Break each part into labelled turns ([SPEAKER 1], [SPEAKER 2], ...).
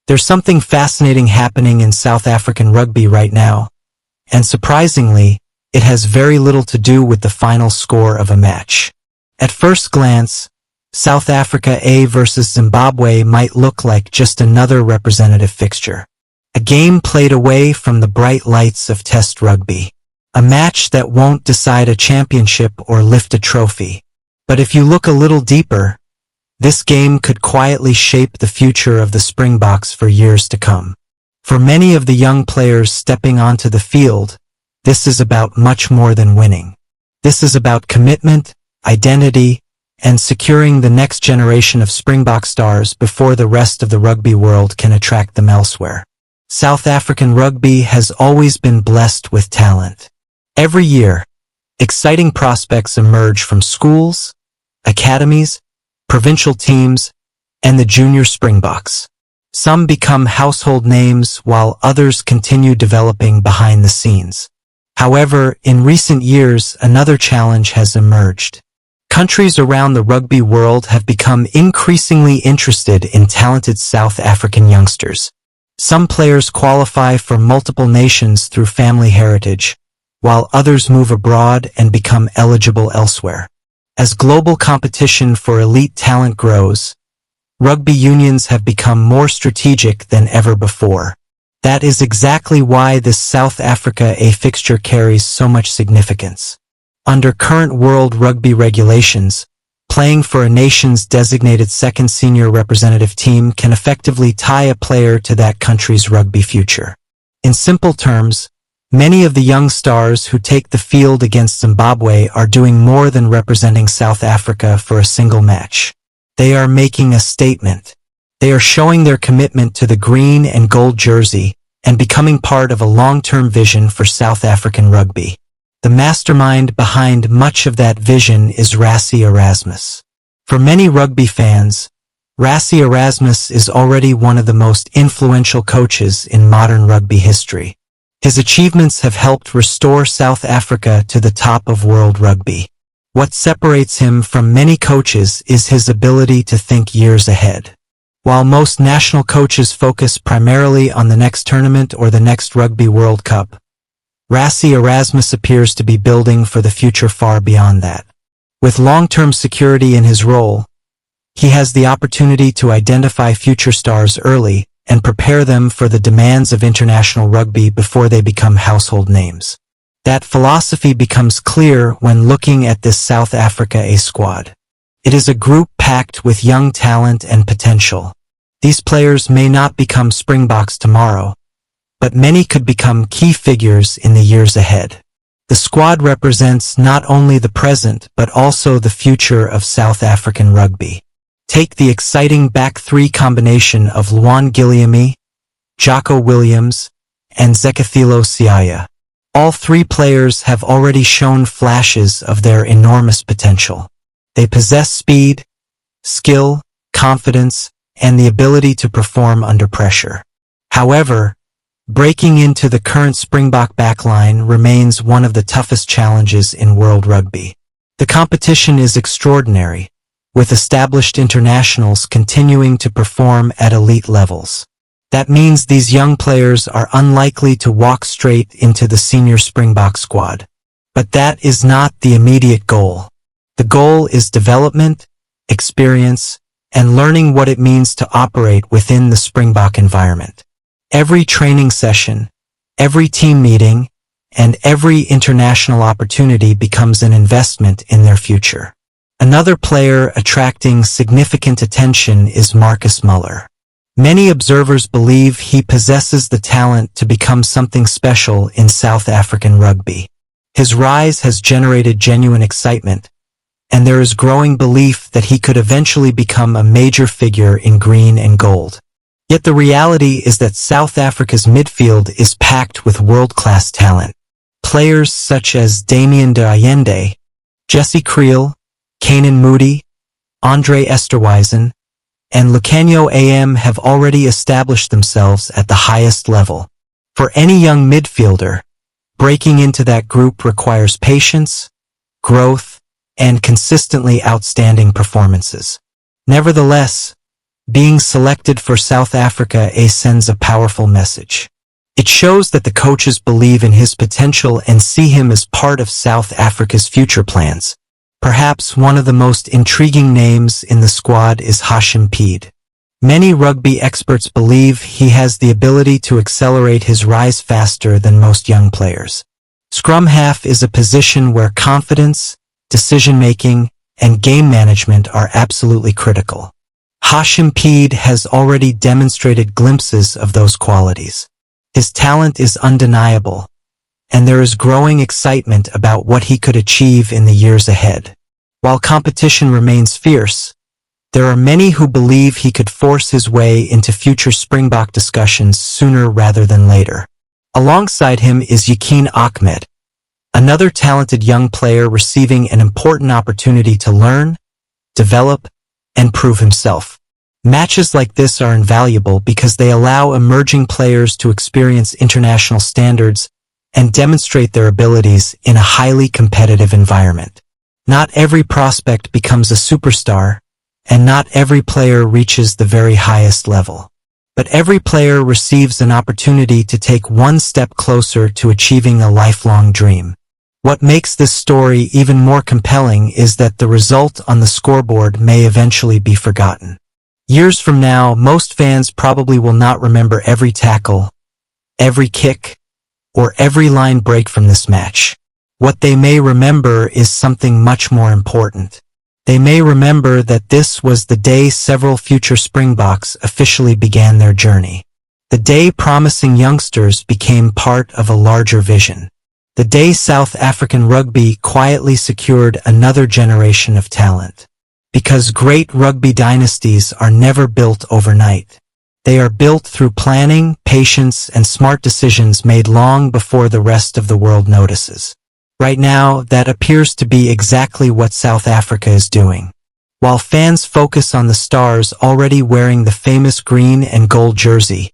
[SPEAKER 1] There's something fascinating happening in South African rugby right now, and surprisingly, it has very little to do with the final score of a match. At first glance, South Africa A versus Zimbabwe might look like just another representative fixture. A game played away from the bright lights of Test rugby. A match that won't decide a championship or lift a trophy. But if you look a little deeper, this game could quietly shape the future of the Springboks for years to come. For many of the young players stepping onto the field, this is about much more than winning. This is about commitment, identity, and securing the next generation of Springbok stars before the rest of the rugby world can attract them elsewhere. South African rugby has always been blessed with talent. Every year, exciting prospects emerge from schools, academies, provincial teams, and the junior Springboks. Some become household names while others continue developing behind the scenes. However, in recent years, another challenge has emerged. Countries around the rugby world have become increasingly interested in talented South African youngsters. Some players qualify for multiple nations through family heritage, while others move abroad and become eligible elsewhere. As global competition for elite talent grows, rugby unions have become more strategic than ever before. That is exactly why this South Africa A fixture carries so much significance. Under current world rugby regulations, playing for a nation's designated second senior representative team can effectively tie a player to that country's rugby future. In simple terms, many of the young stars who take the field against Zimbabwe are doing more than representing South Africa for a single match. They are making a statement. They are showing their commitment to the green and gold jersey and becoming part of a long-term vision for South African rugby. The mastermind behind much of that vision is Rassie Erasmus. For many rugby fans, Rassie Erasmus is already one of the most influential coaches in modern rugby history. His achievements have helped restore South Africa to the top of world rugby. What separates him from many coaches is his ability to think years ahead. While most national coaches focus primarily on the next tournament or the next Rugby World Cup, Rassie Erasmus appears to be building for the future far beyond that. With long-term security in his role, he has the opportunity to identify future stars early and prepare them for the demands of international rugby before they become household names. That philosophy becomes clear when looking at this South Africa A squad. It is a group packed with young talent and potential. These players may not become Springboks tomorrow, but many could become key figures in the years ahead. The squad represents not only the present but also the future of South African rugby. Take the exciting back three combination of Luan Giliomee, Jaco Williams, and Zekhethelo Siyaya. All three players have already shown flashes of their enormous potential. They possess speed, skill, confidence, and the ability to perform under pressure. However, breaking into the current Springbok backline remains one of the toughest challenges in world rugby. The competition is extraordinary, with established internationals continuing to perform at elite levels. That means these young players are unlikely to walk straight into the senior Springbok squad. But that is not the immediate goal. The goal is development, experience, and learning what it means to operate within the Springbok environment. Every training session, every team meeting, and every international opportunity becomes an investment in their future. Another player attracting significant attention is Markus Muller. Many observers believe he possesses the talent to become something special in South African rugby. His rise has generated genuine excitement, and there is growing belief that he could eventually become a major figure in green and gold. Yet the reality is that South Africa's midfield is packed with world-class talent. Players such as Damian de Allende, Jesse Creel, Kanan Moody, Andre Esterhuizen, and Lucanio AM have already established themselves at the highest level. For any young midfielder, breaking into that group requires patience, growth, and consistently outstanding performances. Nevertheless, being selected for South Africa sends a powerful message. It shows that the coaches believe in his potential and see him as part of South Africa's future plans. Perhaps one of the most intriguing names in the squad is Haashim Pead. Many rugby experts believe he has the ability to accelerate his rise faster than most young players. Scrum half is a position where confidence, decision-making, and game management are absolutely critical. Haashim Pead has already demonstrated glimpses of those qualities. His talent is undeniable, and there is growing excitement about what he could achieve in the years ahead. While competition remains fierce, there are many who believe he could force his way into future Springbok discussions sooner rather than later. Alongside him is Yakin Ahmed, another talented young player receiving an important opportunity to learn, develop, and prove himself. Matches like this are invaluable because they allow emerging players to experience international standards and demonstrate their abilities in a highly competitive environment. Not every prospect becomes a superstar, and not every player reaches the very highest level. But every player receives an opportunity to take one step closer to achieving a lifelong dream. What makes this story even more compelling is that the result on the scoreboard may eventually be forgotten. Years from now, most fans probably will not remember every tackle, every kick, or every line break from this match. What they may remember is something much more important. They may remember that this was the day several future Springboks officially began their journey. The day promising youngsters became part of a larger vision. The day South African rugby quietly secured another generation of talent. Because great rugby dynasties are never built overnight. They are built through planning, patience, and smart decisions made long before the rest of the world notices. Right now, that appears to be exactly what South Africa is doing. While fans focus on the stars already wearing the famous green and gold jersey,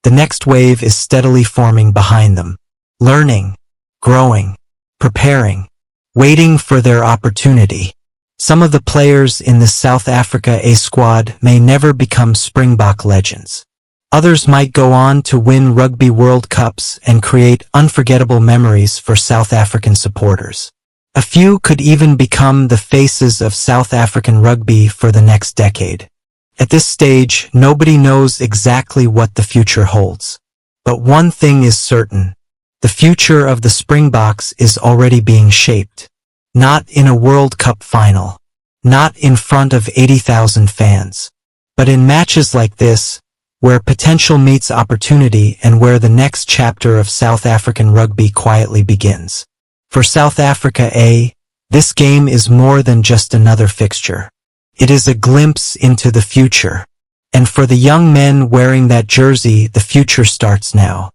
[SPEAKER 1] the next wave is steadily forming behind them. Learning, growing, preparing, waiting for their opportunity. Some of the players in the South Africa A squad may never become Springbok legends. Others might go on to win Rugby World Cups and create unforgettable memories for South African supporters. A few could even become the faces of South African rugby for the next decade. At this stage, nobody knows exactly what the future holds. But one thing is certain. The future of the Springboks is already being shaped. Not in a World Cup final, not in front of 80,000 fans, but in matches like this, where potential meets opportunity and where the next chapter of South African rugby quietly begins. For South Africa A, this game is more than just another fixture. It is a glimpse into the future. And for the young men wearing that jersey, the future starts now.